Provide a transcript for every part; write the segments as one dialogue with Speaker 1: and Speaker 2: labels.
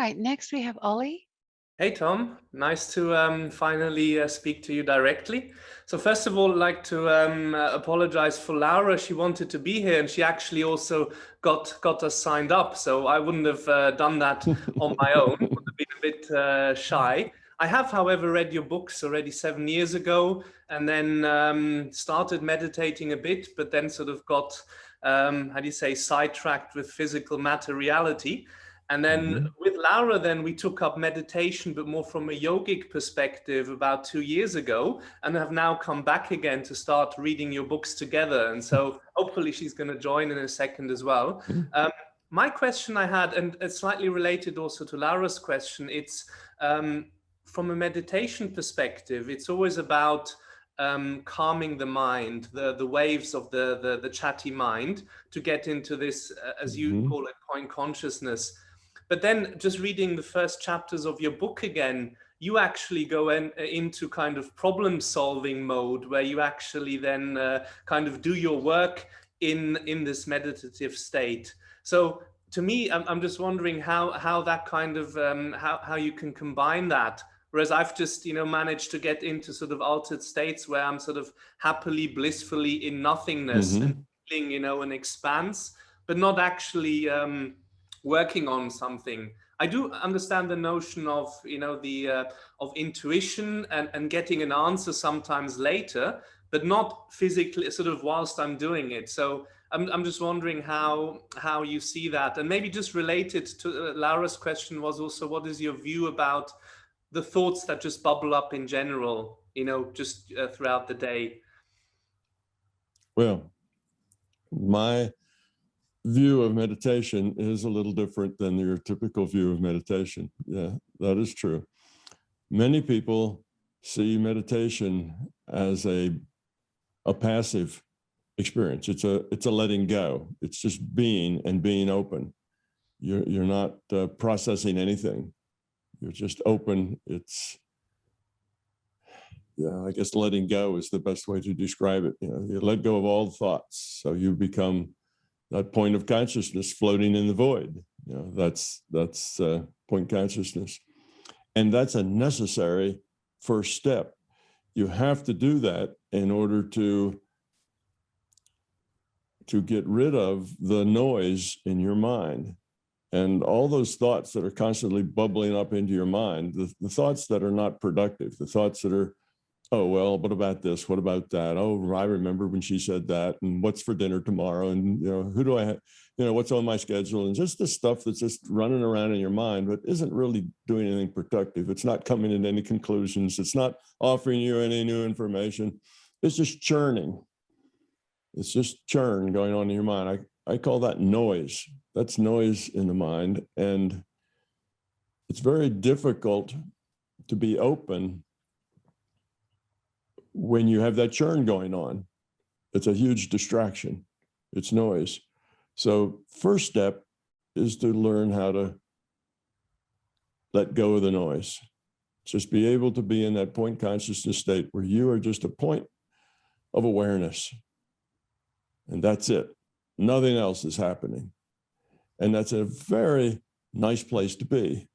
Speaker 1: right, next we have Ollie.
Speaker 2: Hey, Tom. Nice to finally speak to you directly. So first of all, I'd like to apologize for Laura. She wanted to be here, and she actually also got us signed up. So I wouldn't have done that on my own. Would have been a bit shy. I have, however, read your books already 7 years ago, and then started meditating a bit, but then sort of got, how do you say, sidetracked with physical matter reality. And then with Laura, then we took up meditation, but more from a yogic perspective about 2 years ago, and have now come back again to start reading your books together. And so hopefully she's going to join in a second as well. My question I had, and it's slightly related also to Laura's question, it's from a meditation perspective, it's always about calming the mind, the waves of the chatty mind, to get into this, as you call it, point consciousness. But then just reading the first chapters of your book again, you actually go into kind of problem solving mode, where you actually then kind of do your work in this meditative state. So to me, I'm just wondering how that kind of, how you can combine that. Whereas I've just, managed to get into sort of altered states where I'm sort of happily, blissfully in nothingness and feeling, an expanse, but not actually working on something. I do understand the notion of, of intuition and getting an answer sometimes later, but not physically, sort of whilst I'm doing it. So I'm just wondering how you see that. And maybe just related to Laura's question was also, what is your view about the thoughts that just bubble up in general, just throughout the day?
Speaker 3: Well, my view of meditation is a little different than your typical view of meditation. Yeah, that is true. Many people see meditation as a passive experience. It's a letting go. It's just being and being open. You're not processing anything. You're just open. It's, I guess letting go is the best way to describe it. You let go of all the thoughts, so you become that point of consciousness floating in the void. That's point consciousness. And that's a necessary first step. You have to do that in order to get rid of the noise in your mind and all those thoughts that are constantly bubbling up into your mind, the thoughts that are not productive, the thoughts that are, oh, well, what about this? What about that? Oh, I remember when she said that, and what's for dinner tomorrow? And, who do I have, what's on my schedule? And just the stuff that's just running around in your mind, but isn't really doing anything productive. It's not coming to any conclusions. It's not offering you any new information. It's just churning. It's just churn going on in your mind. I call that noise. That's noise in the mind. And it's very difficult to be open when you have that churn going on. It's a huge distraction. It's noise. So first step is to learn how to let go of the noise. Just be able to be in that point consciousness state where you are just a point of awareness. And that's it. Nothing else is happening. And that's a very nice place to be.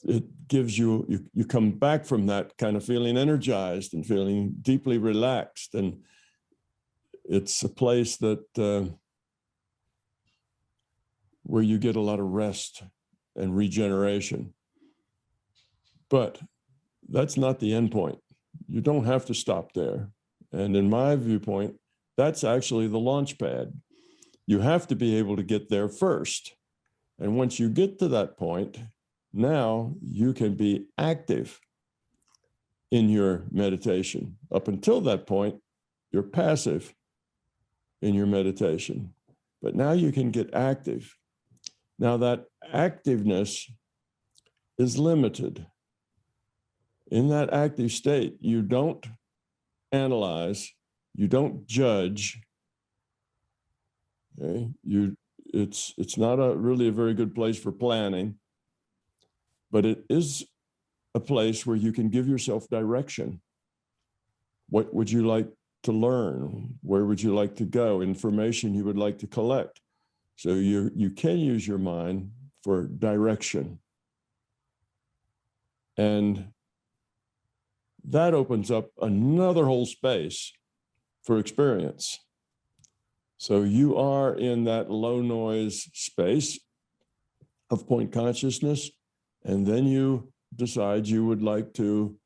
Speaker 3: It gives you come back from that kind of feeling energized and feeling deeply relaxed. And it's a place that where you get a lot of rest and regeneration. But that's not the end point. You don't have to stop there. And in my viewpoint, that's actually the launch pad. You have to be able to get there first. And once you get to that point, now you can be active in your meditation. Up until that point, you're passive in your meditation. But now you can get active. Now that activeness is limited. In that active state, you don't analyze, you don't judge. Okay? It's not really a very good place for planning, but it is a place where you can give yourself direction. What would you like to learn? Where would you like to go? Information you would like to collect. So you can use your mind for direction. And that opens up another whole space for experience. So you are in that low noise space of point consciousness, and then you decide you would like to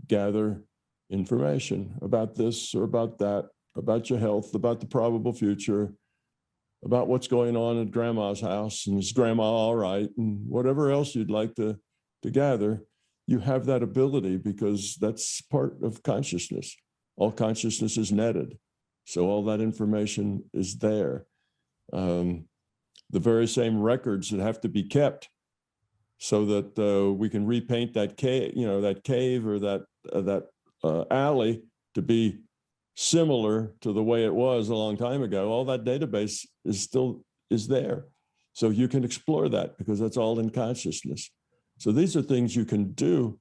Speaker 3: gather information about this or about that, about your health, about the probable future, about what's going on at grandma's house, and is grandma all right, and whatever else you'd like to gather. You have that ability because that's part of consciousness. All consciousness is netted. So all that information is there. The very same records that have to be kept so that we can repaint that cave, that cave or that alley to be similar to the way it was a long time ago. All that database is there. So you can explore that because that's all in consciousness. So these are things you can do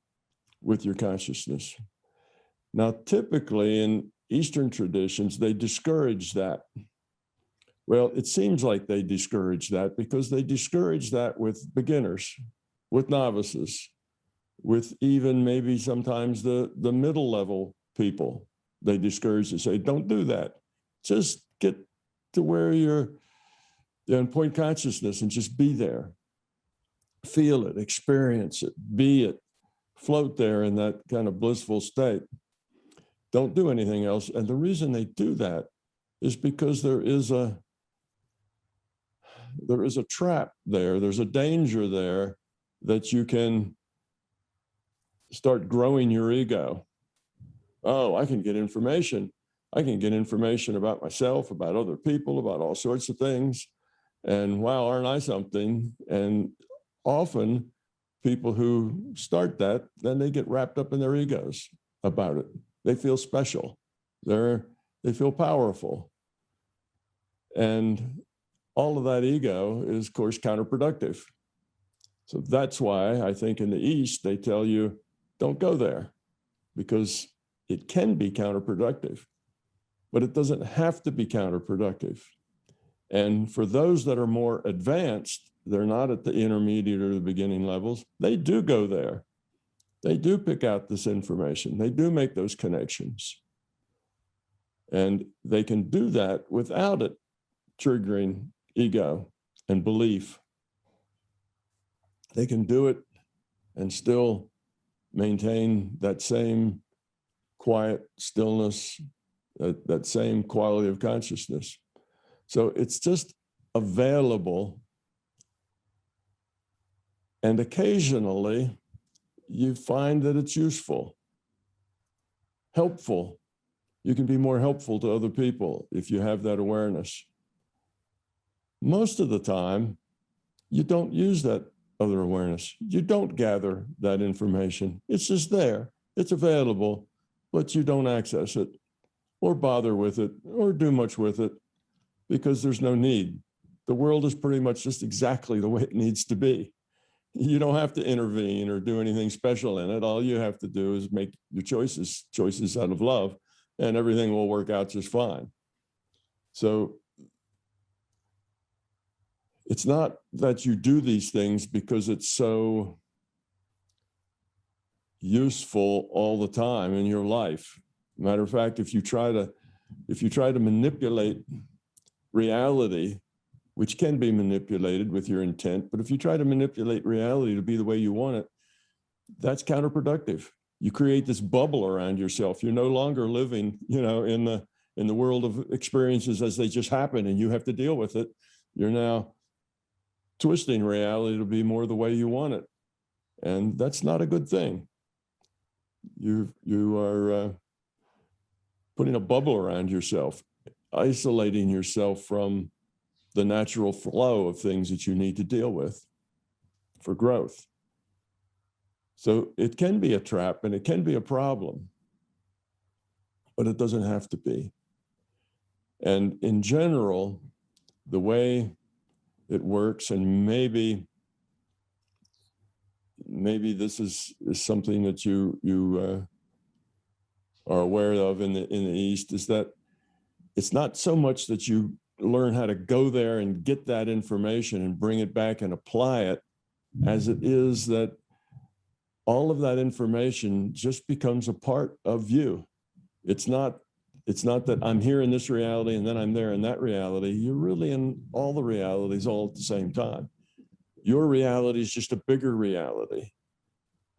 Speaker 3: with your consciousness. Now, typically in Eastern traditions, they discourage that. Well, it seems like they discourage that because they discourage that with beginners, with novices, with even maybe sometimes the middle level people. They discourage and say, don't do that. Just get to where you're in point consciousness and just be there. Feel it, experience it, be it, float there in that kind of blissful state. Don't do anything else. And the reason they do that is because there is a trap there. There's a danger there that you can start growing your ego. Oh, I can get information. I can get information about myself, about other people, about all sorts of things. And wow, aren't I something? And often people who start that, then they get wrapped up in their egos about it. They feel special. They feel powerful. And all of that ego is, of course, counterproductive. So that's why I think in the East, they tell you, don't go there, because it can be counterproductive, but it doesn't have to be counterproductive. And for those that are more advanced, they're not at the intermediate or the beginning levels, they do go there. They do pick out this information. They do make those connections. And they can do that without it triggering ego and belief. They can do it and still maintain that same quiet stillness, that same quality of consciousness. So it's just available. And occasionally you find that it's useful, helpful. You can be more helpful to other people if you have that awareness. Most of the time, you don't use that other awareness. You don't gather that information. It's just there. It's available, but you don't access it or bother with it or do much with it because there's no need. The world is pretty much just exactly the way it needs to be. You don't have to intervene or do anything special in it. All you have to do is make your choices out of love, and everything will work out just fine. So it's not that you do these things because it's so useful all the time in your life. Matter of fact, if you try to manipulate reality, which can be manipulated with your intent, but if you try to manipulate reality to be the way you want it, that's counterproductive. You create this bubble around yourself. You're no longer living, in the world of experiences as they just happen, and you have to deal with it. You're now twisting reality to be more the way you want it, and that's not a good thing. You are putting a bubble around yourself, isolating yourself from the natural flow of things that you need to deal with for growth. So it can be a trap and it can be a problem, but it doesn't have to be. And in general, the way it works, and maybe this is something that you are aware of in the East, is that it's not so much that you learn how to go there and get that information and bring it back and apply it, as it is that all of that information just becomes a part of you. It's not that I'm here in this reality and then I'm there in that reality. You're really in all the realities all at the same time. Your reality is just a bigger reality.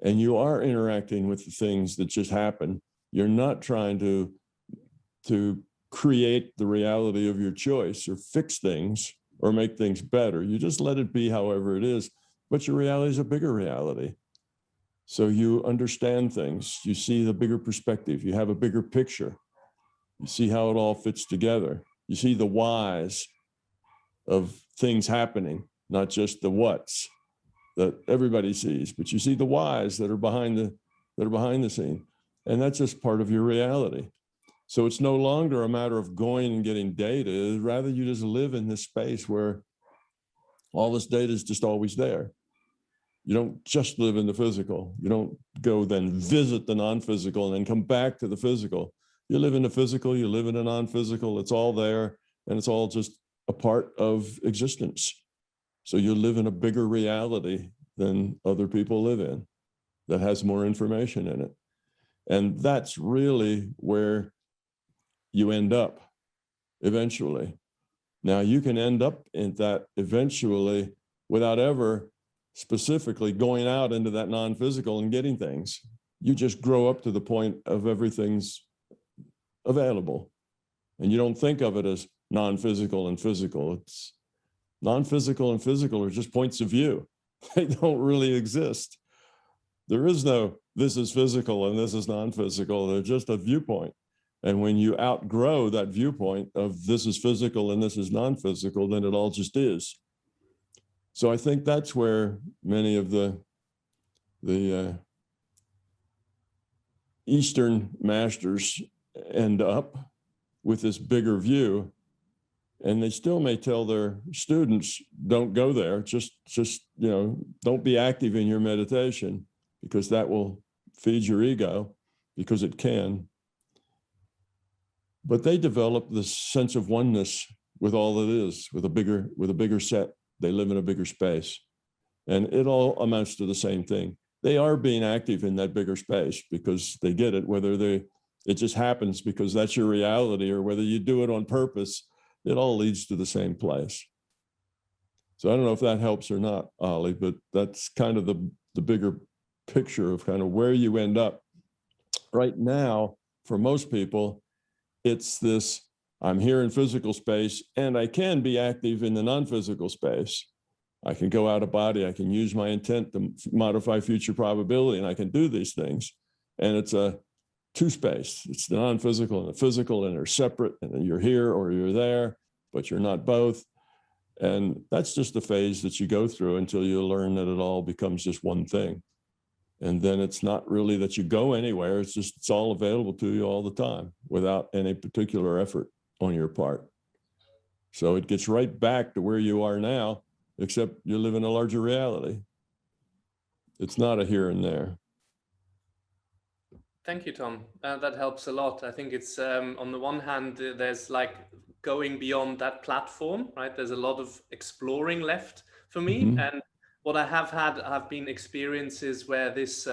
Speaker 3: And you are interacting with the things that just happen. You're not trying to create the reality of your choice or fix things or make things better. You just let it be however it is, but your reality is a bigger reality. So you understand things, you see the bigger perspective, you have a bigger picture, you see how it all fits together. You see the whys of things happening, not just the whats that everybody sees, but you see the whys that are behind the scene. And that's just part of your reality. So it's no longer a matter of going and getting data, rather you just live in this space where all this data is just always there. You don't just live in the physical. You don't go then visit the non-physical and then come back to the physical. You live in the physical, you live in the non-physical, it's all there, and it's all just a part of existence. So you live in a bigger reality than other people live in that has more information in it. And that's really where you end up eventually. Now you can end up in that eventually without ever specifically going out into that non-physical and getting things. You just grow up to the point of everything's available. And you don't think of it as non-physical and physical. It's non-physical and physical are just points of view. They don't really exist. There is no, this is physical and this is non-physical. They're just a viewpoint. And when you outgrow that viewpoint of this is physical and this is non-physical, then it all just is. So I think that's where many of the Eastern masters end up with this bigger view. And they still may tell their students, don't go there, just don't be active in your meditation, because that will feed your ego, because it can. But they develop this sense of oneness with all that is, with a bigger set. They live in a bigger space. And it all amounts to the same thing. They are being active in that bigger space because they get it, whether it just happens because that's your reality or whether you do it on purpose, it all leads to the same place. So I don't know if that helps or not, Ali, but that's kind of the bigger picture of kind of where you end up. Right now, for most people, it's this, I'm here in physical space and I can be active in the non-physical space. I can go out of body, I can use my intent to modify future probability, and I can do these things. And it's a two space. It's the non-physical and the physical, and they're separate, and then you're here or you're there, but you're not both. And that's just the phase that you go through until you learn that it all becomes just one thing. And then it's not really that you go anywhere, it's just, it's all available to you all the time without any particular effort on your part. So it gets right back to where you are now, except you live in a larger reality. It's not a here and there.
Speaker 2: Thank you, Tom. That helps a lot. I think it's on the one hand, there's like going beyond that platform, right? There's a lot of exploring left for me.
Speaker 3: Mm-hmm.
Speaker 2: And what I have been experiences where this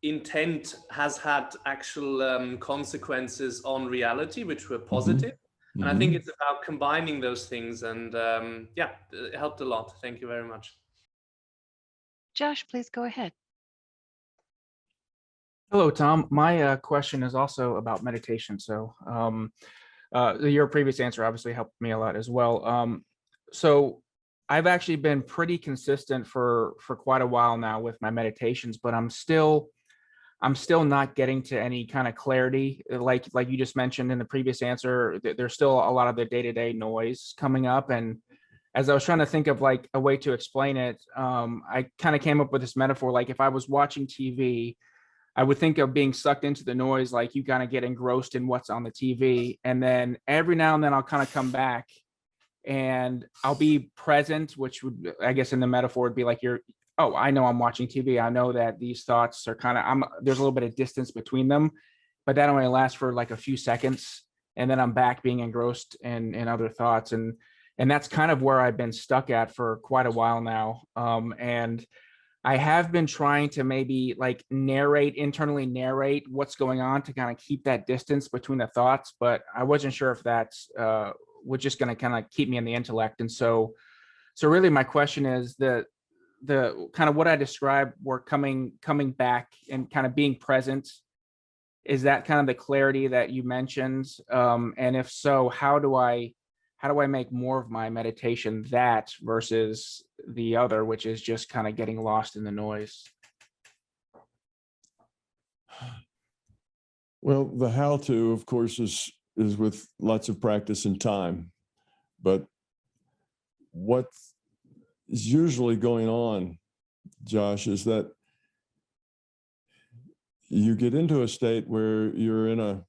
Speaker 2: intent has had actual consequences on reality, which were positive.
Speaker 3: Mm-hmm.
Speaker 2: And I think it's about combining those things. And yeah, it helped a lot. Thank you very much.
Speaker 1: Josh, please go ahead.
Speaker 4: Hello, Tom. My question is also about meditation. So your previous answer obviously helped me a lot as well. So I've actually been pretty consistent for quite a while now with my meditations, but I'm still not getting to any kind of clarity. Like you just mentioned in the previous answer, there's still a lot of the day-to-day noise coming up. And as I was trying to think of like a way to explain it, I kind of came up with this metaphor. Like if I was watching TV, I would think of being sucked into the noise, like you kind of get engrossed in what's on the TV. And then every now and then I'll kind of come back and I'll be present, which would, I guess in the metaphor would be like oh, I know I'm watching TV. I know that these thoughts are kind of, there's a little bit of distance between them, but that only lasts for like a few seconds. and then I'm back being engrossed in other thoughts. And that's kind of where I've been stuck at for quite a while now. And I have been trying to maybe like internally narrate what's going on to kind of keep that distance between the thoughts, but I wasn't sure if that's was just going to kind of keep me in the intellect. And so really my question is the kind of what I described, were coming back and kind of being present. Is that kind of the clarity that you mentioned? And if so, how do I make more of my meditation that versus the other, which is just kind of getting lost in the noise?
Speaker 3: Well, the how to, of course, is with lots of practice and time. But what is usually going on, Josh, is that you get into a state where you're in a,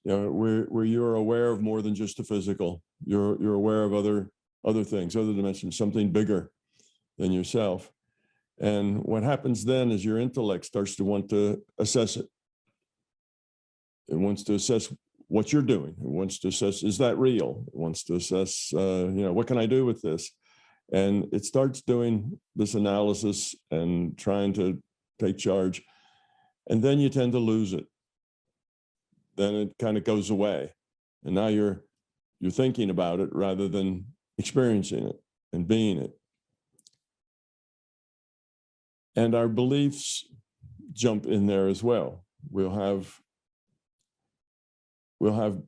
Speaker 3: where you're aware of more than just the physical. You're aware of other things, other dimensions, something bigger than yourself. And what happens then is your intellect starts to want to assess it. It wants to assess what you're doing. It wants to assess, is that real? It wants to assess, what can I do with this? And it starts doing this analysis and trying to take charge. And then you tend to lose it. Then it kind of goes away. And now you're thinking about it rather than experiencing it and being it. And our beliefs jump in there as well. We'll have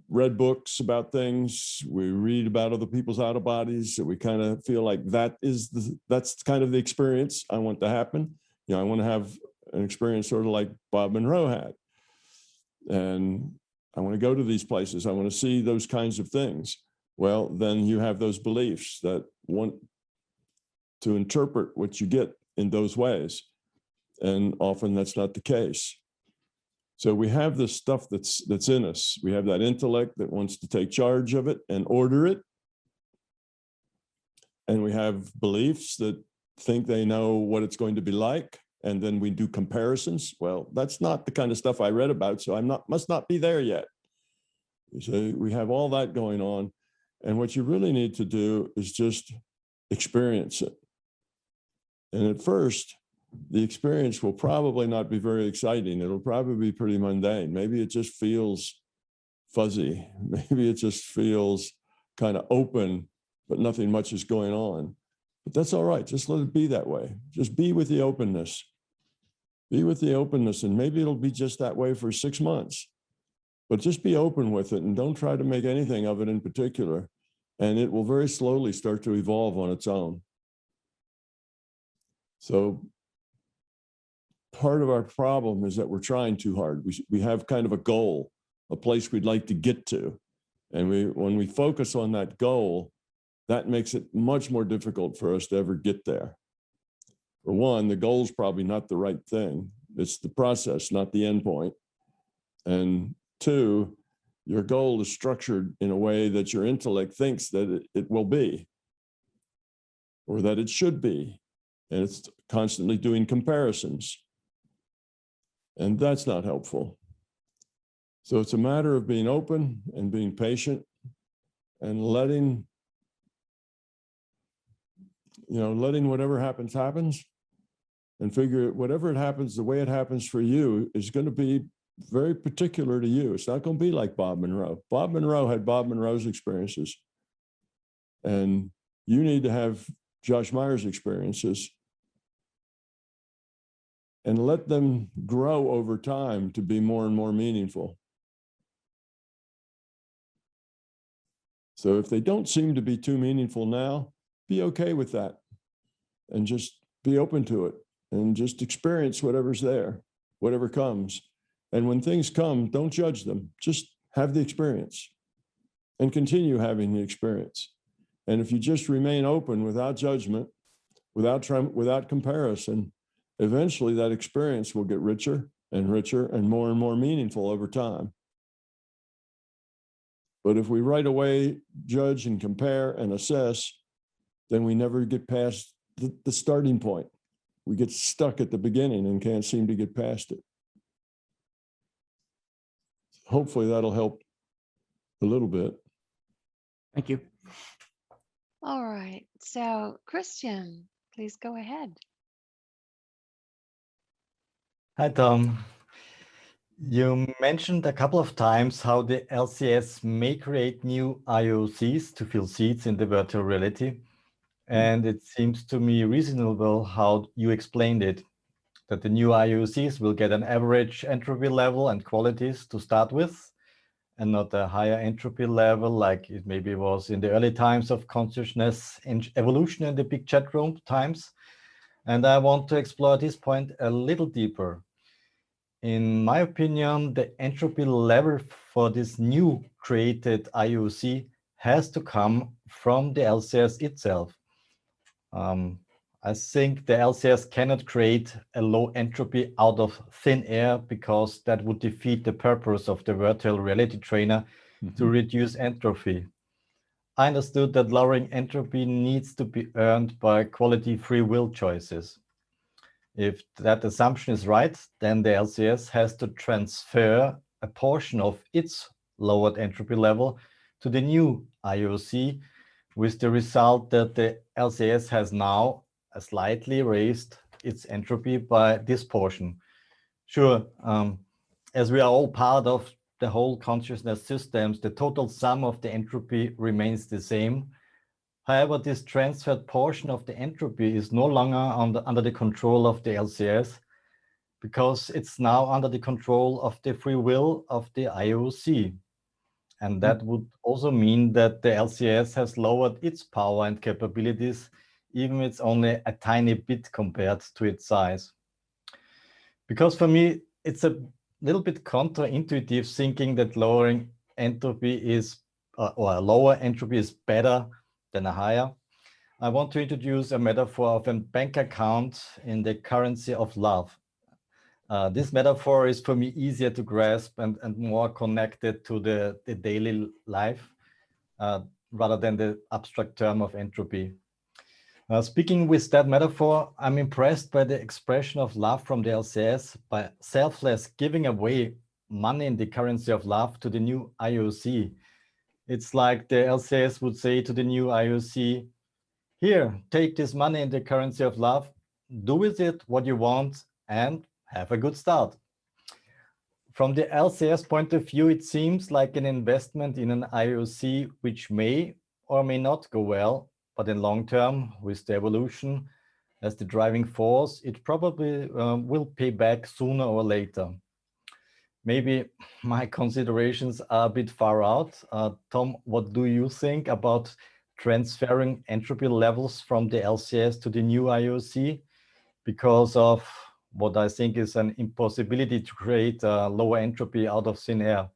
Speaker 3: read books about things. We read about other people's out of bodies. So we kind of feel like that's kind of the experience I want to happen. I want to have an experience sort of like Bob Monroe had. And I want to go to these places. I want to see those kinds of things. Well, then you have those beliefs that want to interpret what you get in those ways. And often that's not the case. So we have this stuff that's in us. We have that intellect that wants to take charge of it and order it. And we have beliefs that think they know what it's going to be like. And then we do comparisons. Well, that's not the kind of stuff I read about, so must not be there yet. So we have all that going on. And what you really need to do is just experience it. And at first, the experience will probably not be very exciting. It'll probably be pretty mundane. Maybe it just feels fuzzy. Maybe it just feels kind of open, but nothing much is going on. But that's all right. Just let it be that way. Just be with the openness. Be with the openness, and maybe it'll be just that way for 6 months. But just be open with it and don't try to make anything of it in particular. And it will very slowly start to evolve on its own. So part of our problem is that we're trying too hard. We have kind of a goal, a place we'd like to get to. And when we focus on that goal, that makes it much more difficult for us to ever get there. For one, the goal is probably not the right thing. It's the process, not the end point. And two, your goal is structured in a way that your intellect thinks that it will be, or that it should be. And it's constantly doing comparisons. And that's not helpful. So it's a matter of being open and being patient and letting whatever happens, and figure whatever it happens, the way it happens for you is going to be very particular to you. It's not going to be like Bob Monroe. Bob Monroe had Bob Monroe's experiences. And you need to have Josh Meyer's experiences and let them grow over time to be more and more meaningful. So if they don't seem to be too meaningful now, be okay with that and just be open to it and just experience whatever's there, whatever comes. And when things come, don't judge them. Just have the experience and continue having the experience. And if you just remain open without judgment, without comparison, eventually that experience will get richer and more meaningful over time. But if we right away judge and compare and assess, then we never get past the starting point. We get stuck at the beginning and can't seem to get past it. Hopefully that'll help a little bit.
Speaker 4: Thank you.
Speaker 1: All right. So, Christian, please go ahead.
Speaker 5: Hi, Tom. You mentioned a couple of times how the LCS may create new IOCs to fill seats in the virtual reality. And it seems to me reasonable how you explained it, that the new IOCs will get an average entropy level and qualities to start with, and not a higher entropy level like it maybe was in the early times of consciousness evolution in the big chat room times. And I want to explore this point a little deeper. In my opinion, the entropy level for this new created IOC has to come from the LCS itself. I think the LCS cannot create a low entropy out of thin air, because that would defeat the purpose of the virtual reality trainer to reduce entropy. I understood that lowering entropy needs to be earned by quality free will choices. If that assumption is right, then the LCS has to transfer a portion of its lowered entropy level to the new IOC, with the result that the LCS has now slightly raised its entropy by this portion. Sure, as we are all part of the whole consciousness systems, the total sum of the entropy remains the same. However, this transferred portion of the entropy is no longer under the control of the LCS, because it's now under the control of the free will of the IOC. And that would also mean that the LCS has lowered its power and capabilities, even if it's only a tiny bit compared to its size. Because for me, it's a little bit counterintuitive thinking that lowering entropy is, or a lower entropy is better than a higher. I want to introduce a metaphor of a bank account in the currency of love. This metaphor is for me easier to grasp and more connected to the daily life rather than the abstract term of entropy. Speaking with that metaphor, I'm impressed by the expression of love from the LCS by selfless giving away money in the currency of love to the new IOC. It's like the LCS would say to the new IOC, here, take this money in the currency of love, do with it what you want, and have a good start. From the LCS point of view, it seems like an investment in an IOC which may or may not go well, but in long term, with the evolution as the driving force, it probably will pay back sooner or later. Maybe my considerations are a bit far out. Tom, what do you think about transferring entropy levels from the LCS to the new IOC because of what I think is an impossibility to create lower entropy out of thin air?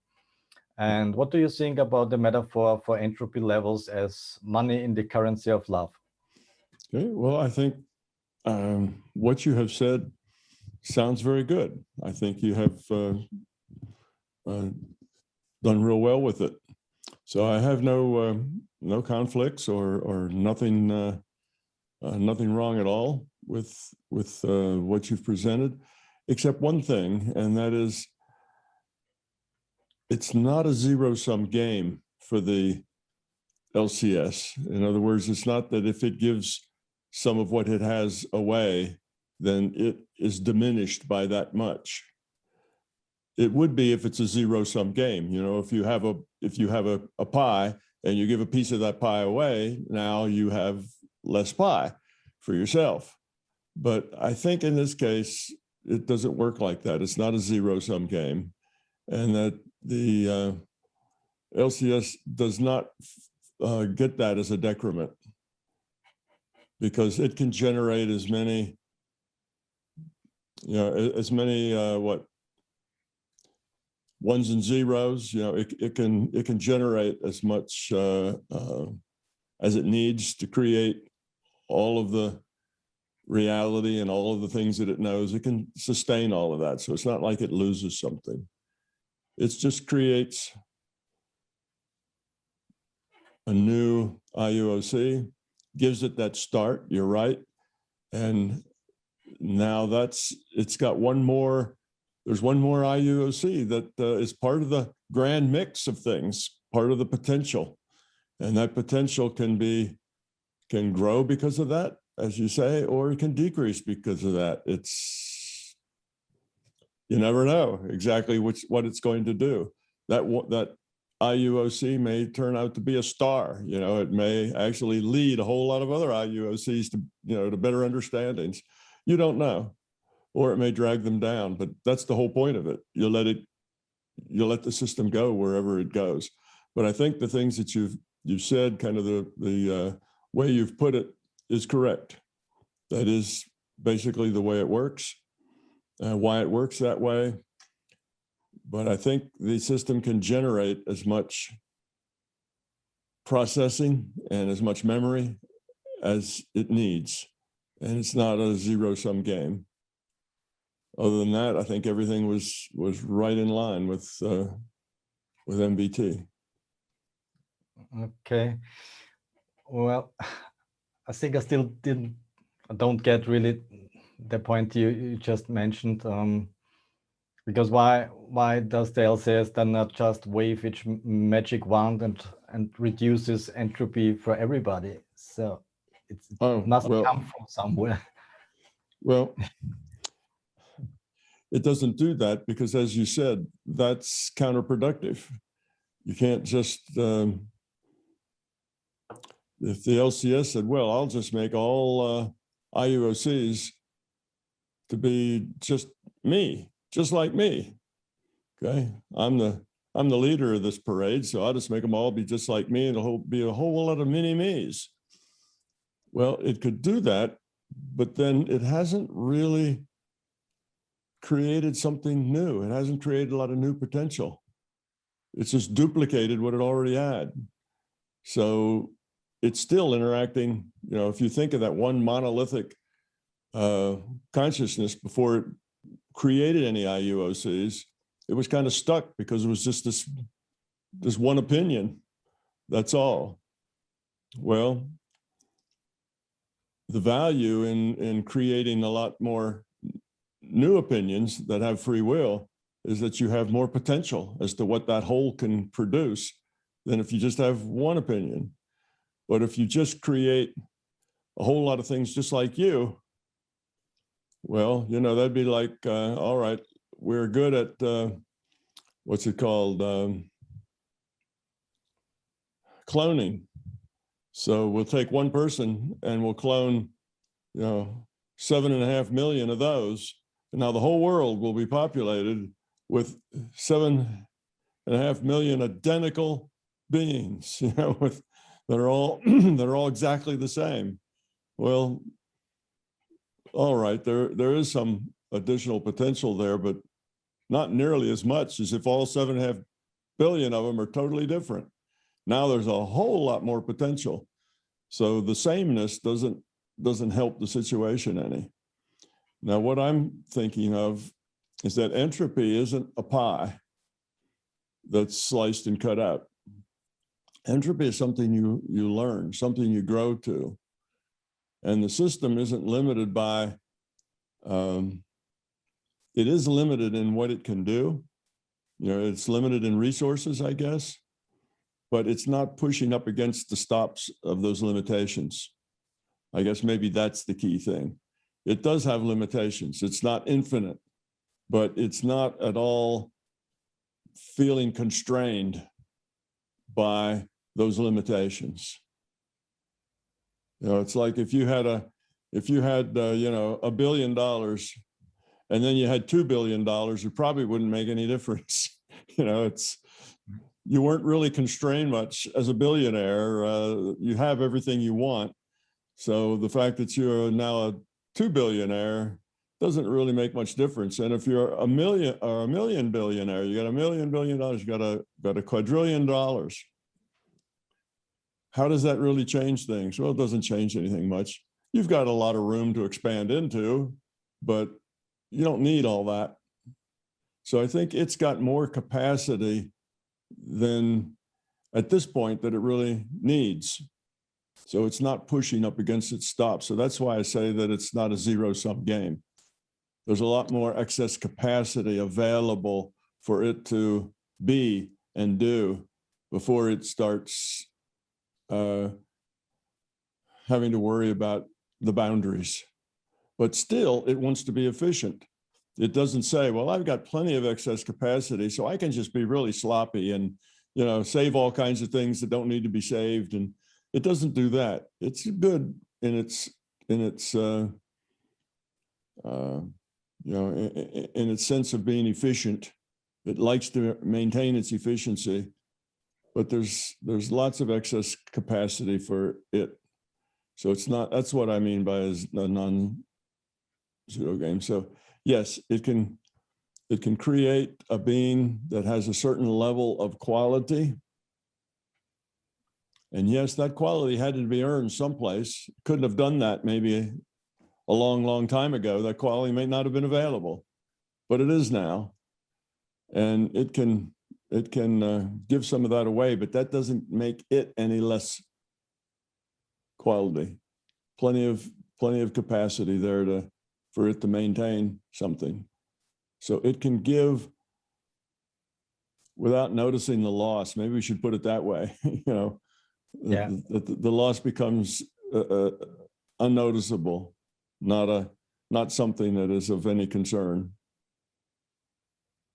Speaker 5: And what do you think about the metaphor for entropy levels as money in the currency of love?
Speaker 3: Okay, well, I think what you have said sounds very good. I think you have done real well with it. So I have no conflicts or nothing nothing wrong at all with what you've presented, except one thing, and that is it's not a zero-sum game for the LCS. In other words, it's not that if it gives some of what it has away, then it is diminished by that much. It would be if it's a zero-sum game. You know, if you have a pie and you give a piece of that pie away, now you have less pie for yourself. But I think in this case, it doesn't work like that. It's not a zero-sum game, and that the LCS does not get that as a decrement, because it can generate as many, as many ones and zeros. It can generate as much as it needs to create all of the reality and all of the things that it knows. It can sustain all of that. So it's not like it loses something. It just creates a new IUOC, gives it that start, you're right. And now it's got one more, there's one more IUOC that is part of the grand mix of things, part of the potential. And that potential can grow because of that, as you say, or it can decrease because of that. You never know exactly what it's going to do. That IUOC may turn out to be a star. It may actually lead a whole lot of other IUOCs to better understandings. You don't know, or it may drag them down. But that's the whole point of it. You'll let the system go wherever it goes. But I think the things that you've said, kind of the way you've put it, is correct. That is basically the way it works, why it works that way. But I think the system can generate as much processing and as much memory as it needs. And it's not a zero-sum game. Other than that, I think everything was right in line with MBT.
Speaker 5: Okay. Well, I think I still don't get really the point you just mentioned. Because why does the LCS then not just wave its magic wand and reduces entropy for everybody? So it must come from somewhere.
Speaker 3: Well, it doesn't do that because, as you said, that's counterproductive. You can't just, if the LCS said, well, I'll just make all IUOCs to be just me, just like me. Okay, I'm the leader of this parade, so I'll just make them all be just like me, and it'll be a whole lot of mini-me's. Well, it could do that, but then it hasn't really created something new. It hasn't created a lot of new potential. It's just duplicated what it already had. So it's still interacting. If you think of that one monolithic consciousness before it created any IUOCs, it was kind of stuck because it was just this one opinion. That's all. Well, the value in creating a lot more new opinions that have free will is that you have more potential as to what that whole can produce than if you just have one opinion. But if you just create a whole lot of things just like you, well, that'd be like, all right, we're good at, what's it called? Cloning. So we'll take one person and we'll clone, 7.5 million of those. And now the whole world will be populated with 7.5 million identical beings, that are all exactly the same. Well, all right, there is some additional potential there, but not nearly as much as if all 7.5 billion of them are totally different. Now there's a whole lot more potential. So the sameness doesn't help the situation any. Now, what I'm thinking of is that entropy isn't a pie that's sliced and cut out. Entropy is something you learn, something you grow to. And the system isn't limited by, it is limited in what it can do. It's limited in resources, I guess, but it's not pushing up against the stops of those limitations. I guess maybe that's the key thing. It does have limitations. It's not infinite, but it's not at all feeling constrained by those limitations. It's like if you had $1 billion and then you had $2 billion, it probably wouldn't make any difference. You weren't really constrained much as a billionaire. You have everything you want. So the fact that you're now a $2 billionaire doesn't really make much difference. And if you're a million billionaire, you got $1 million billion, you got a quadrillion dollars. How does that really change things? Well, it doesn't change anything much. You've got a lot of room to expand into, but you don't need all that. So I think it's got more capacity than at this point that it really needs. So it's not pushing up against its stop. So that's why I say that it's not a zero-sum game. There's a lot more excess capacity available for it to be and do before it starts having to worry about the boundaries. But still, it wants to be efficient. It doesn't say, well, I've got plenty of excess capacity, so I can just be really sloppy and, save all kinds of things that don't need to be saved. And it doesn't do that. It's good in its sense of being efficient. It likes to maintain its efficiency, but there's lots of excess capacity for it. So it's not, that's what I mean by a non-pseudo game. So yes, it can create a being that has a certain level of quality. And yes, that quality had to be earned someplace. Couldn't have done that maybe a long, long time ago. That quality may not have been available, but it is now. And it can give some of that away, but that doesn't make it any less quality. Plenty of capacity there for it to maintain something. So it can give without noticing the loss. Maybe we should put it that way.
Speaker 5: Yeah.
Speaker 3: The loss becomes unnoticeable, not something that is of any concern.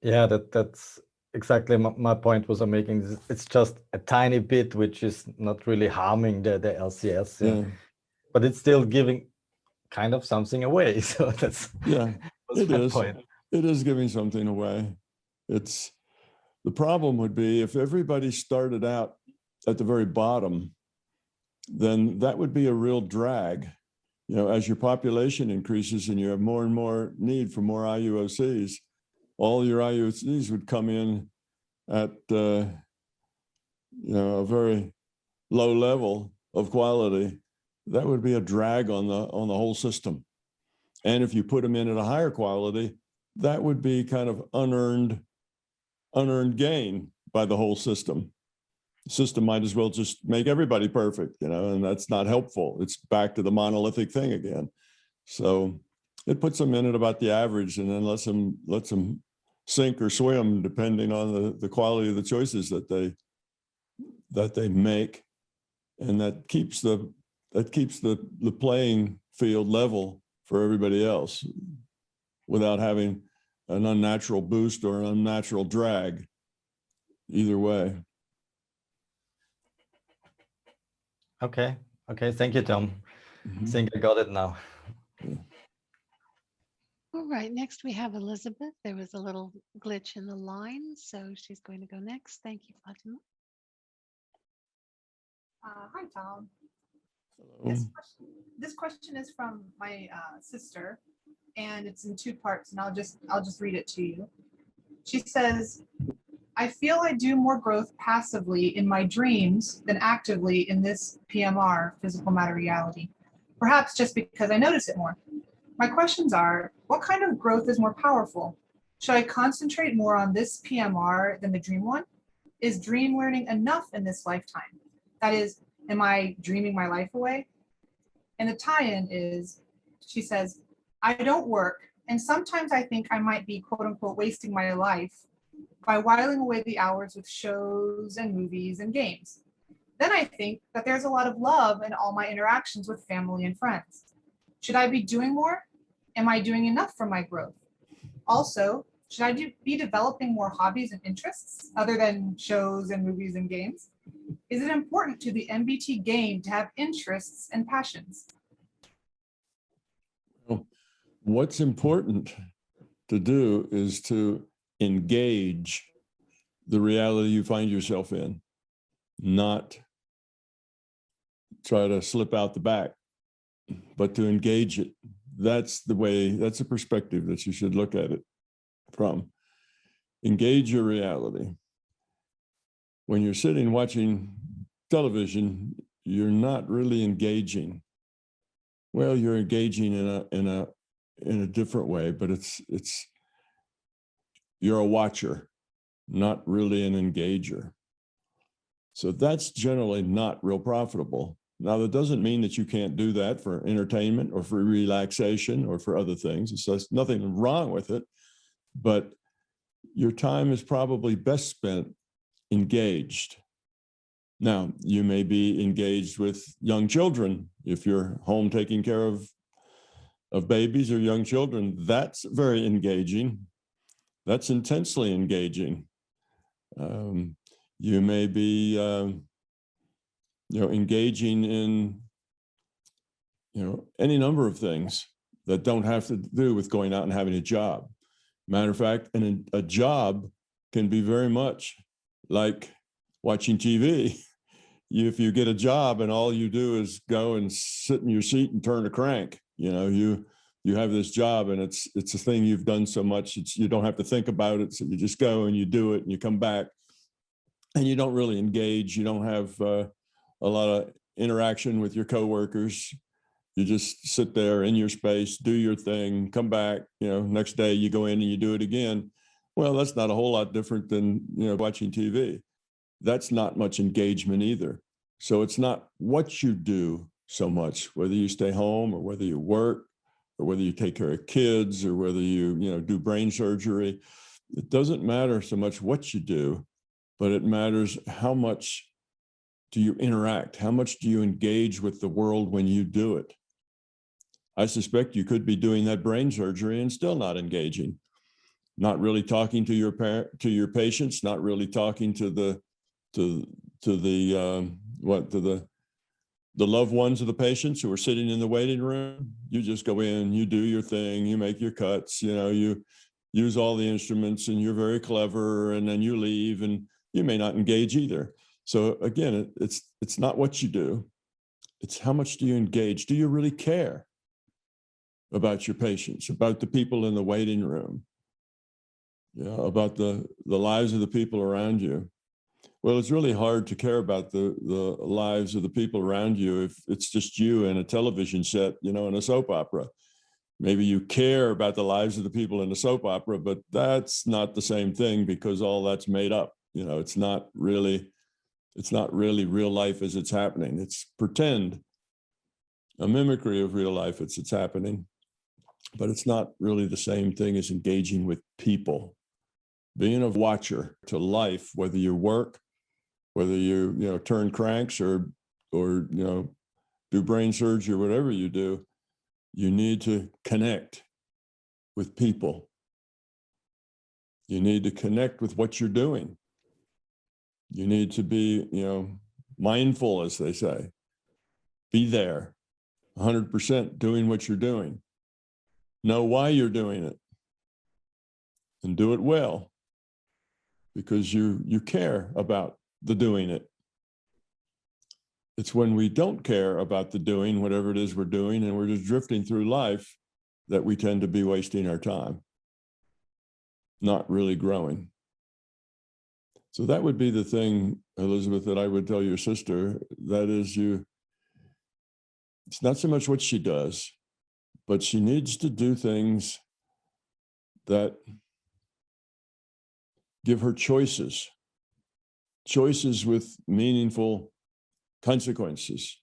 Speaker 5: Yeah, that's exactly my point was I'm making. It's just a tiny bit, which is not really harming the LCS,
Speaker 3: Yeah.
Speaker 5: but it's still giving kind of something away. So that's
Speaker 3: it is.
Speaker 5: point.
Speaker 3: It is giving something away. It's the problem would be if everybody started out at the very bottom, then that would be a real drag. As your population increases and you have more and more need for more IUOCs, all your IUOCs would come in at a very low level of quality. That would be a drag on the whole system. And if you put them in at a higher quality, that would be kind of unearned gain by the whole system. The system might as well just make everybody perfect, and that's not helpful. It's back to the monolithic thing again. So it puts them in at about the average and then lets them sink or swim depending on the quality of the choices that they make. And that keeps the playing field level for everybody else without having an unnatural boost or an unnatural drag either way.
Speaker 5: Okay. Thank you, Tom.
Speaker 3: Mm-hmm.
Speaker 5: I think I got it now.
Speaker 1: All right, next we have Elizabeth. There was a little glitch in the line, so she's going to go next. Thank you, Fatima.
Speaker 6: Hi, Tom.
Speaker 3: Hello.
Speaker 6: This question is from my sister, and it's in two parts, and I'll just read it to you. She says, I feel I do more growth passively in my dreams than actively in this PMR, physical matter reality, perhaps just because I notice it more. My questions are, what kind of growth is more powerful? Should I concentrate more on this PMR than the dream one? Is dream learning enough in this lifetime? That is, am I dreaming my life away? And the tie-in is, she says, I don't work, and sometimes I think I might be quote unquote wasting my life by whiling away the hours with shows and movies and games. Then I think that there's a lot of love in all my interactions with family and friends. Should I be doing more? Am I doing enough for my growth? Also, should I be developing more hobbies and interests other than shows and movies and games? Is it important to the MBT game to have interests and passions?
Speaker 3: What's important to do is to engage the reality you find yourself in, not try to slip out the back, but to engage it. That's the perspective that you should look at it from. Engage your reality. When you're sitting watching television, you're not really engaging. Well, you're engaging in a different way, but you're a watcher, not really an engager. So that's generally not real profitable. Now, that doesn't mean that you can't do that for entertainment or for relaxation or for other things. So there's nothing wrong with it, but your time is probably best spent engaged. Now, you may be engaged with young children. If you're home taking care of babies or young children, that's very engaging. That's intensely engaging. You may be, engaging in, any number of things that don't have to do with going out and having a job. Matter of fact, and a job can be very much like watching TV. If you get a job and all you do is go and sit in your seat and turn a crank, you have this job and it's a thing you've done so much, you don't have to think about it. So you just go and you do it and you come back and you don't really engage. You don't have a lot of interaction with your coworkers. You just sit there in your space, do your thing, come back, next day you go in and you do it again. Well, that's not a whole lot different than, watching TV. That's not much engagement either. So it's not what you do so much, whether you stay home or whether you work or whether you take care of kids or whether you, do brain surgery. It doesn't matter so much what you do, but it matters how much do you interact? How much do you engage with the world when you do it? I suspect you could be doing that brain surgery and still not engaging, not really talking to your patients, not really talking to the loved ones of the patients who are sitting in the waiting room. You just go in, you do your thing, you make your cuts, you use all the instruments and you're very clever, and then you leave and you may not engage either. So again, it's not what you do, it's how much do you engage? Do you really care about your patients, about the people in the waiting room, about the lives of the people around you? Well, it's really hard to care about the lives of the people around you if it's just you and a television set, in a soap opera. Maybe you care about the lives of the people in the soap opera, but that's not the same thing because all that's made up. It's not really real life as it's happening. It's pretend, a mimicry of real life as it's happening, but it's not really the same thing as engaging with people. Being a watcher to life, whether you work, whether you turn cranks or do brain surgery or whatever you do, you need to connect with people. You need to connect with what you're doing. You need to be, mindful, as they say. Be there, 100% doing what you're doing. Know why you're doing it, and do it well, because you care about the doing it. It's when we don't care about the doing, whatever it is we're doing, and we're just drifting through life, that we tend to be wasting our time, not really growing. So that would be the thing, Elizabeth, that I would tell your sister. That is, it's not so much what she does, but she needs to do things that give her choices with meaningful consequences,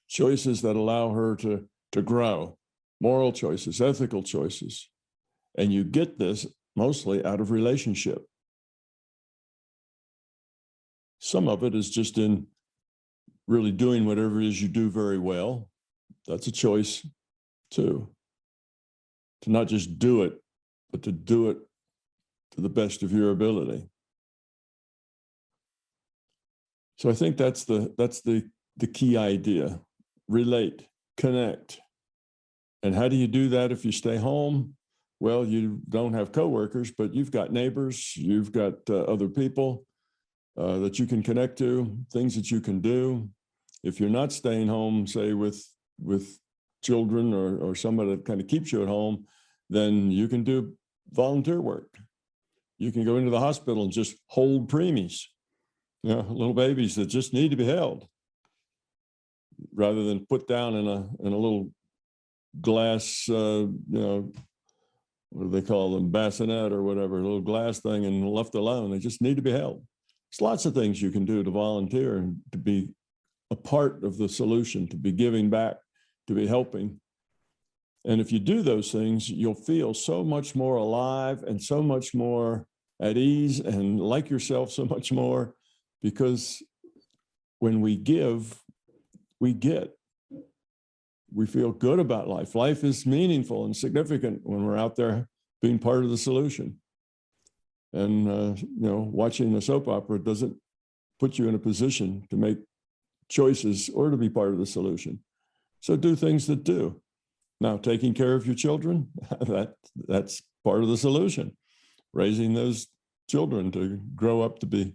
Speaker 3: choices that allow her to grow, moral choices, ethical choices. And you get this mostly out of relationship. Some of it is just in really doing whatever it is you do very well. That's a choice too. To not just do it, but to do it to the best of your ability. So I think that's the key idea. Relate, connect. And how do you do that if you stay home? Well, you don't have coworkers, but you've got neighbors, you've got other people that you can connect to, things that you can do. If you're not staying home, say with children or somebody that kind of keeps you at home, then you can do volunteer work. You can go into the hospital and just hold preemies, little babies that just need to be held, rather than put down in a little glass, what do they call them, bassinet or whatever, a little glass thing, and left alone. They just need to be held. There's lots of things you can do to volunteer and to be a part of the solution, to be giving back, to be helping. And if you do those things, you'll feel so much more alive and so much more at ease and like yourself so much more, because when we give, we get. We feel good about life. Life is meaningful and significant when we're out there being part of the solution. And, watching a soap opera doesn't put you in a position to make choices or to be part of the solution. So do things that do. Now, taking care of your children, that's part of the solution. Raising those children to grow up to be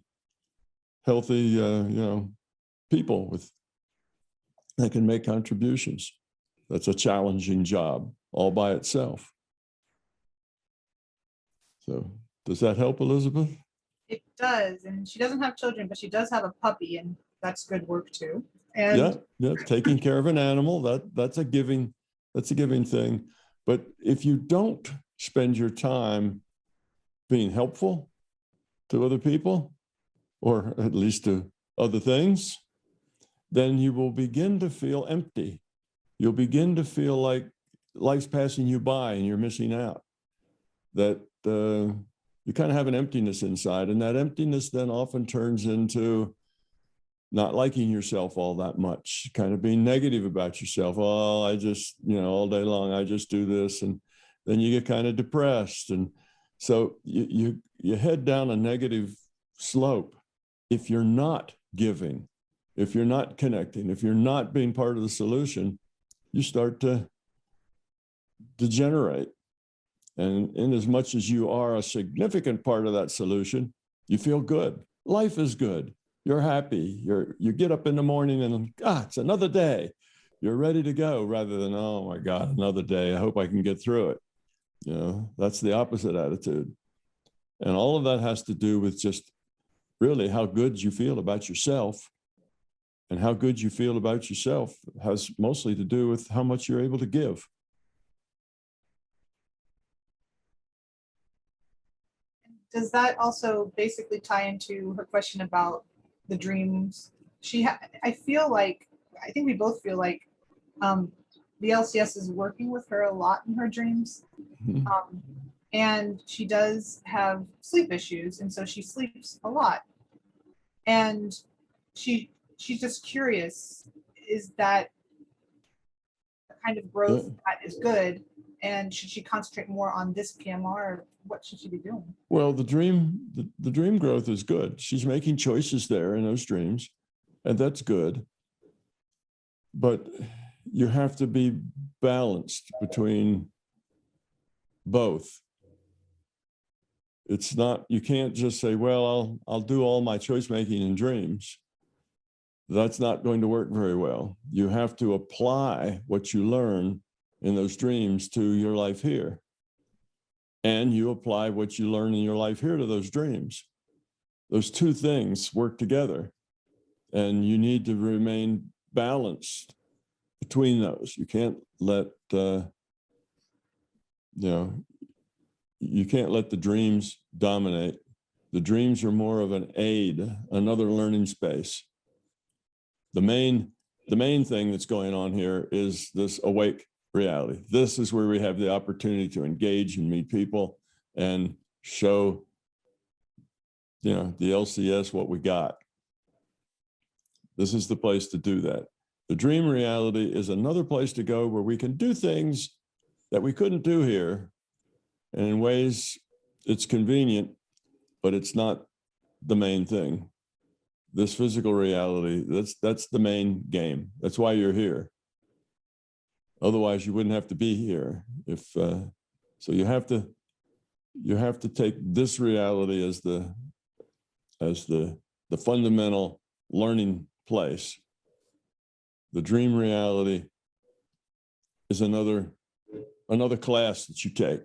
Speaker 3: healthy, people that can make contributions. That's a challenging job all by itself. So does that help, Elizabeth?
Speaker 6: It does, and she doesn't have children, but she does have a puppy, and that's good work too. And
Speaker 3: Yeah, taking care of an animal, that's a giving thing. But if you don't spend your time being helpful to other people, or at least to other things, then you will begin to feel empty. You'll begin to feel like life's passing you by and you're missing out. That you kind of have an emptiness inside, and that emptiness then often turns into not liking yourself all that much, kind of being negative about yourself. Oh, I just, all day long, I just do this. And then you get kind of depressed. And so you head down a negative slope if you're not giving, if you're not connecting, if you're not being part of the solution. You start to degenerate. And in as much as you are a significant part of that solution, you feel good. Life is good. You're happy. You get up in the morning and, it's another day. You're ready to go rather than, oh my God, another day. I hope I can get through it. That's the opposite attitude. And all of that has to do with just really how good you feel about yourself. And how good you feel about yourself has mostly to do with how much you're able to give.
Speaker 6: does that also basically tie into her question about the dreams? I feel like, I think we both feel like the LCS is working with her a lot in her dreams. And she does have sleep issues, and so she sleeps a lot. And she's just curious, is that the kind of growth that is good? And should she concentrate more on this PMR, or what should she be doing?
Speaker 3: Well, the dream growth is good. She's making choices there in those dreams, and that's good. But you have to be balanced between both. It's not, you can't just say, well, I'll do all my choice making in dreams. That's not going to work very well. You have to apply what you learn in those dreams to your life here. And you apply what you learn in your life here to those dreams. Those two things work together. And you need to remain balanced between those. You can't let, you can't let the dreams dominate. The dreams are more of an aid, another learning space. The main thing that's going on here is this awake reality. This is where we have the opportunity to engage and meet people and show, the LCS what we got. This is the place to do that. The dream reality is another place to go where we can do things that we couldn't do here. And in ways it's convenient, but it's not the main thing. This physical reality, that's the main game. That's why you're here. Otherwise, you wouldn't have to be here. So you have to take this reality as the fundamental learning place. The dream reality is another class that you take.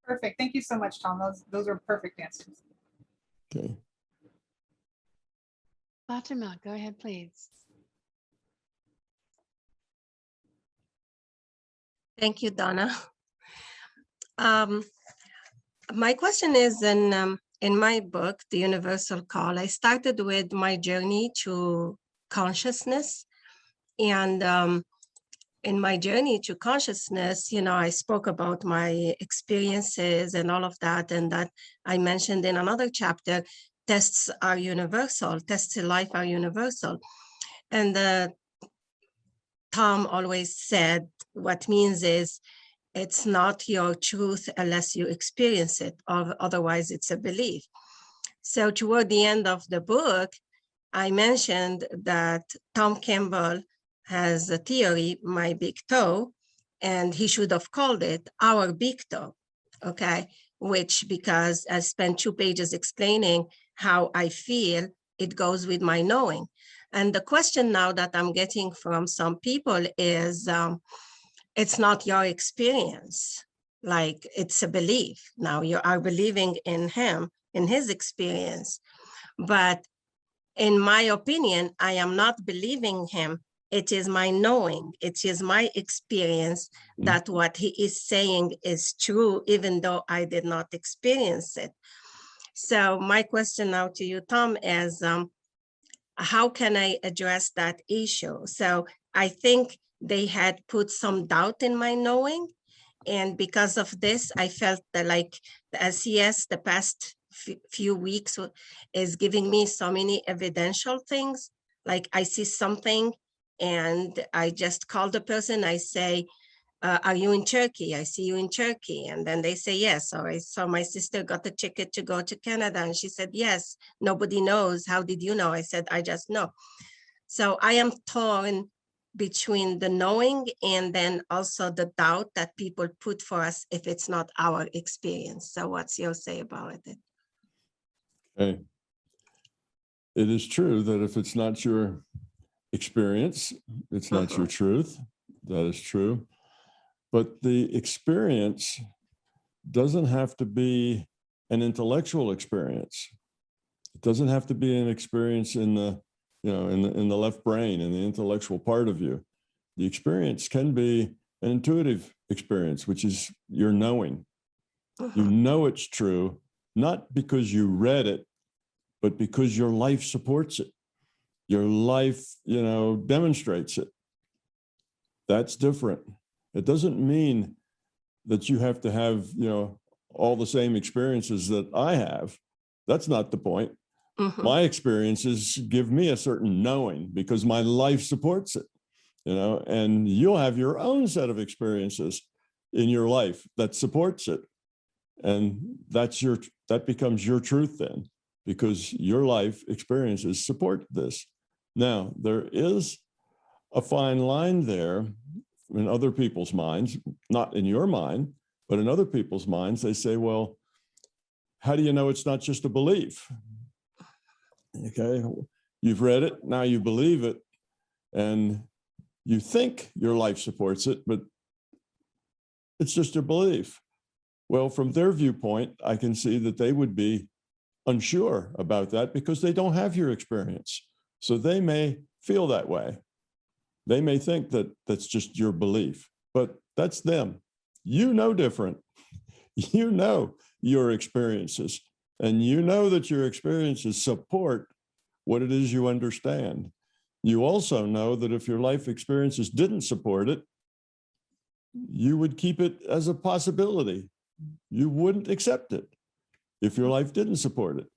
Speaker 6: Perfect. Thank you so much, Tom. Those are perfect answers.
Speaker 3: Okay.
Speaker 1: Fatima, go ahead, please.
Speaker 7: Thank you, Donna. My question is, in my book, The Universal Call, I started with my journey to consciousness. And in my journey to consciousness, I spoke about my experiences and all of that, and that I mentioned in another chapter, tests are universal, tests in life are universal. And Tom always said, what means is, it's not your truth unless you experience it, or otherwise it's a belief. So toward the end of the book, I mentioned that Tom Campbell has a theory, my big toe, and he should have called it our big toe, okay? Which, because I spent 2 pages explaining how I feel, it goes with my knowing. And the question now that I'm getting from some people is, it's not your experience, like it's a belief. Now you are believing in him, in his experience. But in my opinion, I am not believing him. It is my knowing, it is my experience that what he is saying is true, even though I did not experience it. So my question now to you, Tom, is how can I address that issue? So I think they had put some doubt in my knowing. And because of this, I felt that like the LCS the past few weeks is giving me so many evidential things. Like I see something and I just call the person, I say, are you in Turkey? I see you in Turkey. And then they say yes. Or I saw my sister got the ticket to go to Canada and she said, yes, nobody knows. How did you know? I said, I just know. So I am torn between the knowing and then also the doubt that people put for us if it's not our experience. So what's your say about it?
Speaker 3: Okay. It is true that if it's not your experience, it's not your truth. That is true. But the experience doesn't have to be an intellectual experience. It doesn't have to be an experience in the, in the left brain, in the intellectual part of you. The experience can be an intuitive experience, which is your knowing. You know it's true, not because you read it, but because your life supports it. Your life, demonstrates it. That's different. It doesn't mean that you have to have, all the same experiences that I have. That's not the point. My experiences give me a certain knowing because my life supports it, and you'll have your own set of experiences in your life that supports it. And that becomes your truth then, because your life experiences support this. Now, there is a fine line there in other people's minds, not in your mind, but in other people's minds. They say, well, how do you know it's not just a belief? Okay, you've read it, now you believe it, and you think your life supports it, but it's just a belief. Well, from their viewpoint, I can see that they would be unsure about that because they don't have your experience. So they may feel that way. They may think that that's just your belief, but that's them. You know different. You know your experiences, and you know that your experiences support what it is you understand. You also know that if your life experiences didn't support it, you would keep it as a possibility. You wouldn't accept it if your life didn't support it,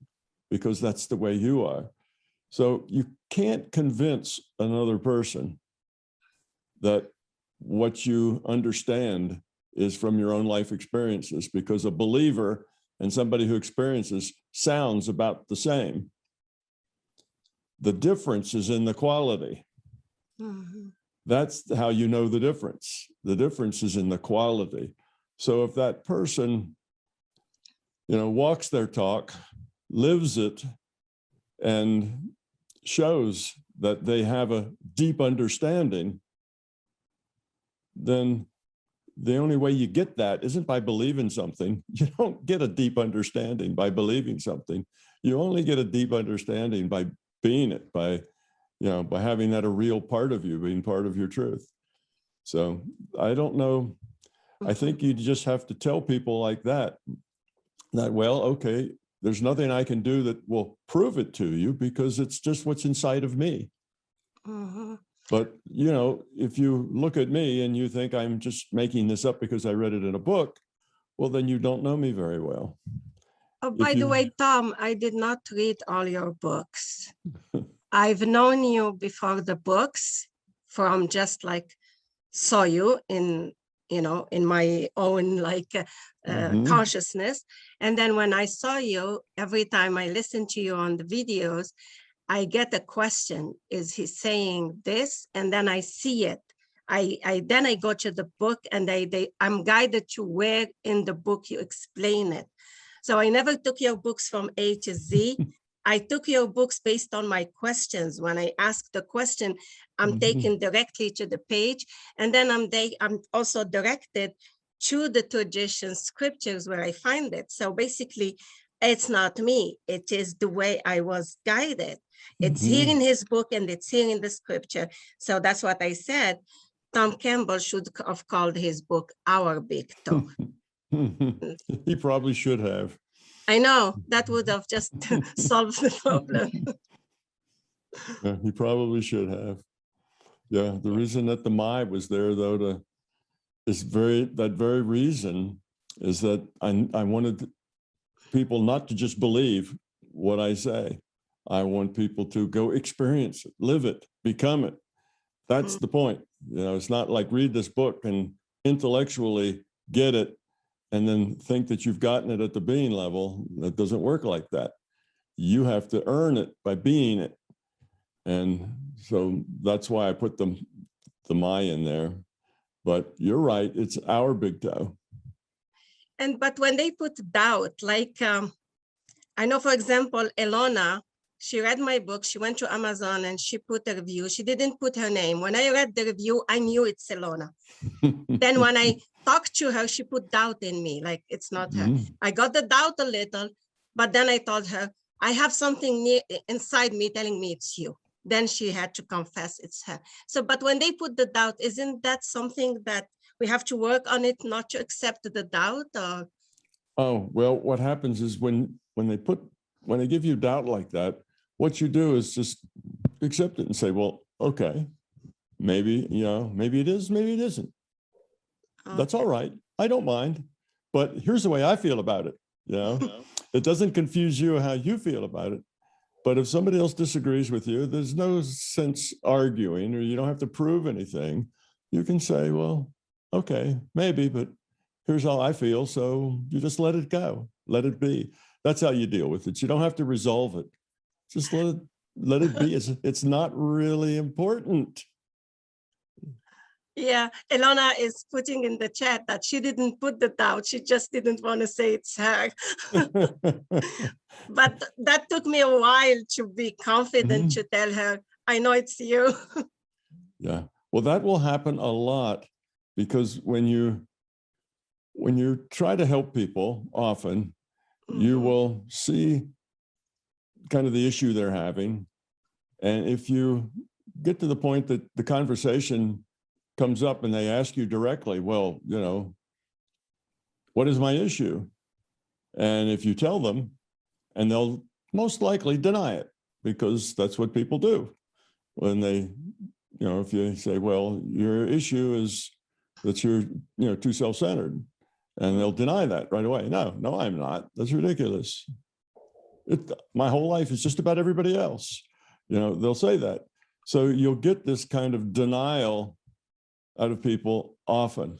Speaker 3: because that's the way you are. So you can't convince another person that what you understand is from your own life experiences, because a believer and somebody who experiences sounds about the same. The difference is in the quality. That's how you know the difference. The difference is in the quality. So if that person, walks their talk, lives it, and shows that they have a deep understanding, then the only way you get that isn't by believing something. You don't get a deep understanding by believing something. You only get a deep understanding by being it, by having that a real part of you, being part of your truth. So I don't know. I think you just have to tell people like that, well, okay, there's nothing I can do that will prove it to you because it's just what's inside of me. But, you know, if you look at me and you think I'm just making this up because I read it in a book, well, then you don't know me very well.
Speaker 7: Oh, by the way, Tom, I did not read all your books. I've known you before the books from just like saw you in, you know, in my own like consciousness. And then when I saw you, every time I listen to you on the videos, I get a question, is he saying this? And then I see it. Then I go to the book and I'm guided to where in the book you explain it. So I never took your books from A to Z. I took your books based on my questions. When I ask the question, I'm taken directly to the page. And then I'm also directed to the tradition scriptures where I find it. So basically, it's not me. It is the way I was guided. It's here in his book and it's here in the scripture. So that's what I said. Tom Campbell should have called his book Our Big Talk.
Speaker 3: He probably should have.
Speaker 7: I know, that would have just solved the problem.
Speaker 3: Yeah, he probably should have. Yeah, the reason that the my was there, though, that very reason is that I wanted people not to just believe what I say. I want people to go experience it, live it, become it. That's the point. You know, it's not like read this book and intellectually get it and then think that you've gotten it at the being level. That doesn't work like that. You have to earn it by being it. And so that's why I put the my in there. But you're right, it's our big toe.
Speaker 7: But when they put doubt, like I know, for example, Elona, she read my book, she went to Amazon and she put a review. She didn't put her name. When I read the review, I knew it's Elona. Then when I talked to her, she put doubt in me, like it's not her. I got the doubt a little, but then I told her, I have something inside me telling me it's you. Then she had to confess it's her. So, but when they put the doubt, isn't that something that we have to work on it, not to accept the doubt? Or?
Speaker 3: Oh, well, what happens is when they give you doubt like that, what you do is just accept it and say, well, okay, maybe, you know, maybe it is, maybe it isn't. Okay. That's all right. I don't mind. But here's the way I feel about it. You know, it doesn't confuse you how you feel about it. But if somebody else disagrees with you, there's no sense arguing, or you don't have to prove anything. You can say, well, okay, maybe, but here's how I feel. So you just let it go, let it be. That's how you deal with it. You don't have to resolve it. Just let it be. It's not really important.
Speaker 7: Yeah, Elona is putting in the chat that she didn't put the doubt. She just didn't want to say it's her. But that took me a while to be confident to tell her, I know it's you.
Speaker 3: Yeah, well, that will happen a lot because when you try to help people, often you will see kind of the issue they're having. And if you get to the point that the conversation comes up and they ask you directly, well, you know, what is my issue? And if you tell them, and they'll most likely deny it, because that's what people do when they, you know, if you say, well, your issue is that you're, you know, too self-centered, and they'll deny that right away. No, I'm not. That's ridiculous. My whole life is just about everybody else. You know, they'll say that. So you'll get this kind of denial out of people often.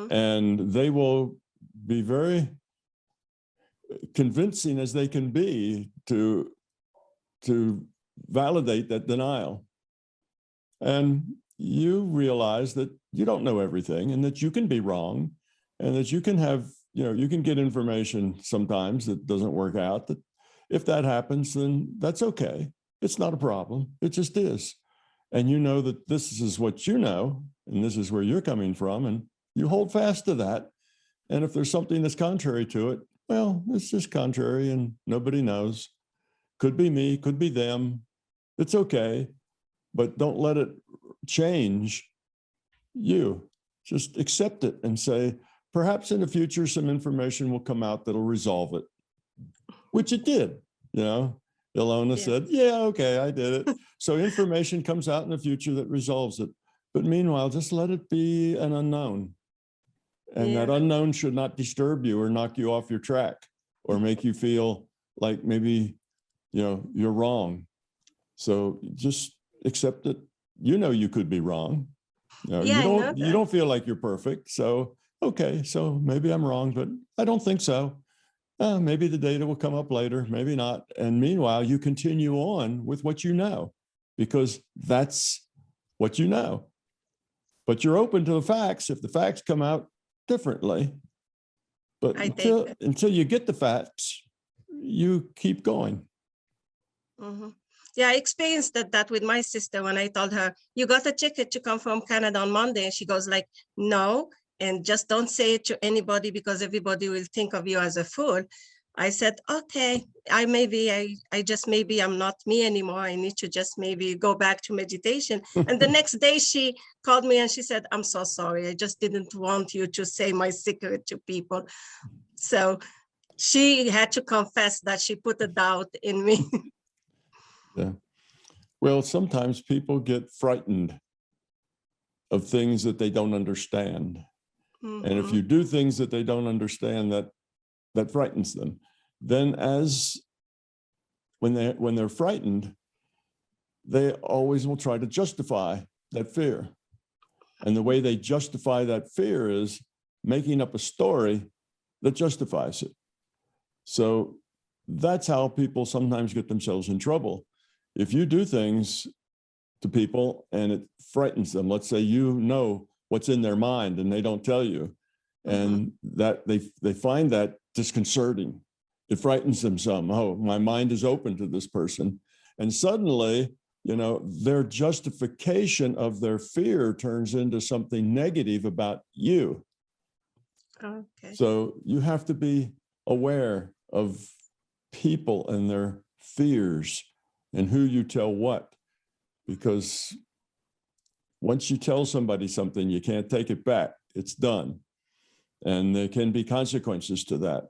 Speaker 3: And they will be very convincing as they can be to validate that denial. And you realize that you don't know everything, and that you can be wrong, and that you can have, you know, you can get information sometimes that doesn't work out. That if that happens, then that's okay. It's not a problem. It just is. And you know that this is what you know, and this is where you're coming from, and you hold fast to that. And if there's something that's contrary to it, well, it's just contrary and nobody knows. Could be me, could be them. It's okay, but don't let it change you. Just accept it and say, perhaps in the future, some information will come out that'll resolve it, which it did, you know. Ilona
Speaker 7: Yeah.
Speaker 3: said, yeah, okay, I did it. So information comes out in the future that resolves it. But meanwhile, just let it be an unknown. And that
Speaker 7: Yeah.
Speaker 3: unknown should not disturb you or knock you off your track or make you feel like maybe, you're wrong. So just accept it. You could be wrong.
Speaker 7: Yeah, I know
Speaker 3: You
Speaker 7: that.
Speaker 3: don't feel like you're perfect. So, okay, so maybe I'm wrong, but I don't think so. Maybe the data will come up later, maybe not. And meanwhile, you continue on with what you know, because that's what you know. But you're open to the facts if the facts come out differently. But
Speaker 7: I take that.
Speaker 3: until you get the facts, you keep going.
Speaker 7: Mm-hmm. Yeah, I experienced that with my sister when I told her, you got a ticket to come from Canada on Monday. And she goes like, no, and just don't say it to anybody because everybody will think of you as a fool. I said, okay, I just maybe I'm not me anymore. I need to just maybe go back to meditation. And the next day she called me and she said, I'm so sorry. I just didn't want you to say my secret to people. So she had to confess that she put a doubt in me.
Speaker 3: Yeah. Well, sometimes people get frightened of things that they don't understand.
Speaker 7: Mm-hmm.
Speaker 3: And if you do things that they don't understand, that frightens them. Then when they're frightened, they always will try to justify that fear. And the way they justify that fear is making up a story that justifies it. So that's how people sometimes get themselves in trouble. If you do things to people and it frightens them, let's say what's in their mind and they don't tell you, and that they find that disconcerting. It frightens them some. Oh, my mind is open to this person. And suddenly, their justification of their fear turns into something negative about you.
Speaker 7: Okay.
Speaker 3: So you have to be aware of people and their fears and who you tell what, because once you tell somebody something, you can't take it back. It's done. And there can be consequences to that.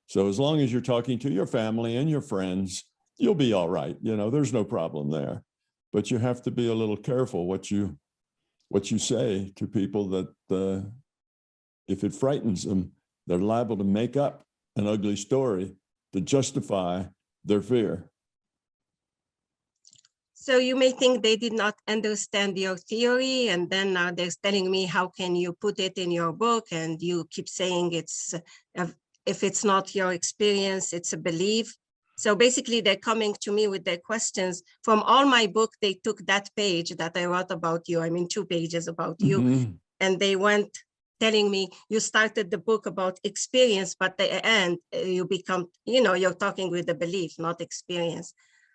Speaker 3: So as long as you're talking to your family and your friends, you'll be all right. There's no problem there. But you have to be a little careful what you say to people that if it frightens them, they're liable to make up an ugly story to justify their fear.
Speaker 7: So you may think they did not understand your theory, and then now they're telling me, how can you put it in your book? And you keep saying if it's not your experience, it's a belief. So basically they're coming to me with their questions. From all my book, they took that page that I wrote about you, 2 pages about you, and they went telling me, you started the book about experience, but at the end you become, you're talking with the belief, not experience.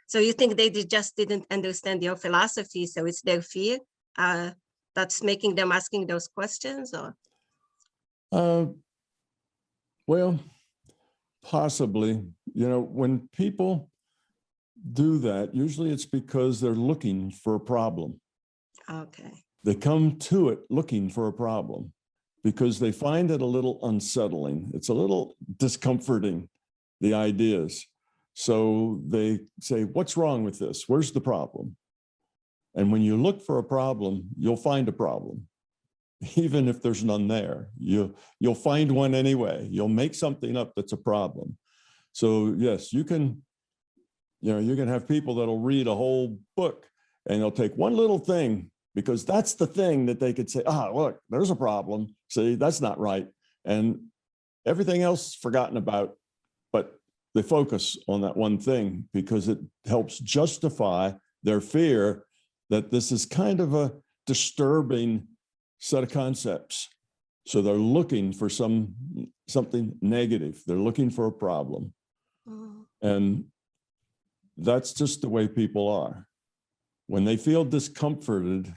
Speaker 7: So you think they just didn't understand your philosophy, so it's their fear that's making them asking those questions, or?
Speaker 3: Well, possibly. When people do that, usually it's because they're looking for a problem.
Speaker 7: Okay.
Speaker 3: They come to it looking for a problem because they find it a little unsettling. It's a little discomforting, the ideas. So they say, what's wrong with this? Where's the problem? And when you look for a problem, you'll find a problem. Even if there's none there, you'll find one anyway. You'll make something up that's a problem. So yes, you can have people that'll read a whole book and they'll take one little thing because that's the thing that they could say, look, there's a problem. See, that's not right. And everything else is forgotten about, but they focus on that one thing because it helps justify their fear that this is kind of a disturbing set of concepts. So they're looking for something negative. They're looking for a problem. And that's just the way people are. When they feel discomforted,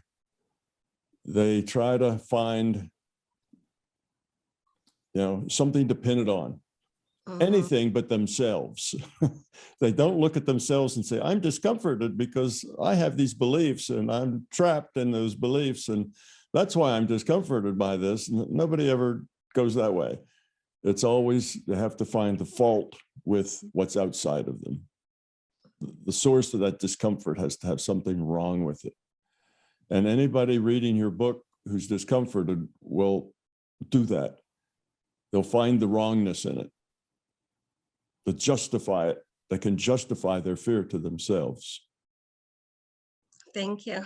Speaker 3: they try to find, something to pin it on. Anything but themselves. They don't look at themselves and say, I'm discomforted because I have these beliefs and I'm trapped in those beliefs. And that's why I'm discomforted by this. Nobody ever goes that way. It's always, they have to find the fault with what's outside of them. the source of that discomfort has to have something wrong with it. And anybody reading your book who's discomforted will do that. They'll find the wrongness in it, that justify it, that can justify their fear to themselves.
Speaker 7: Thank you.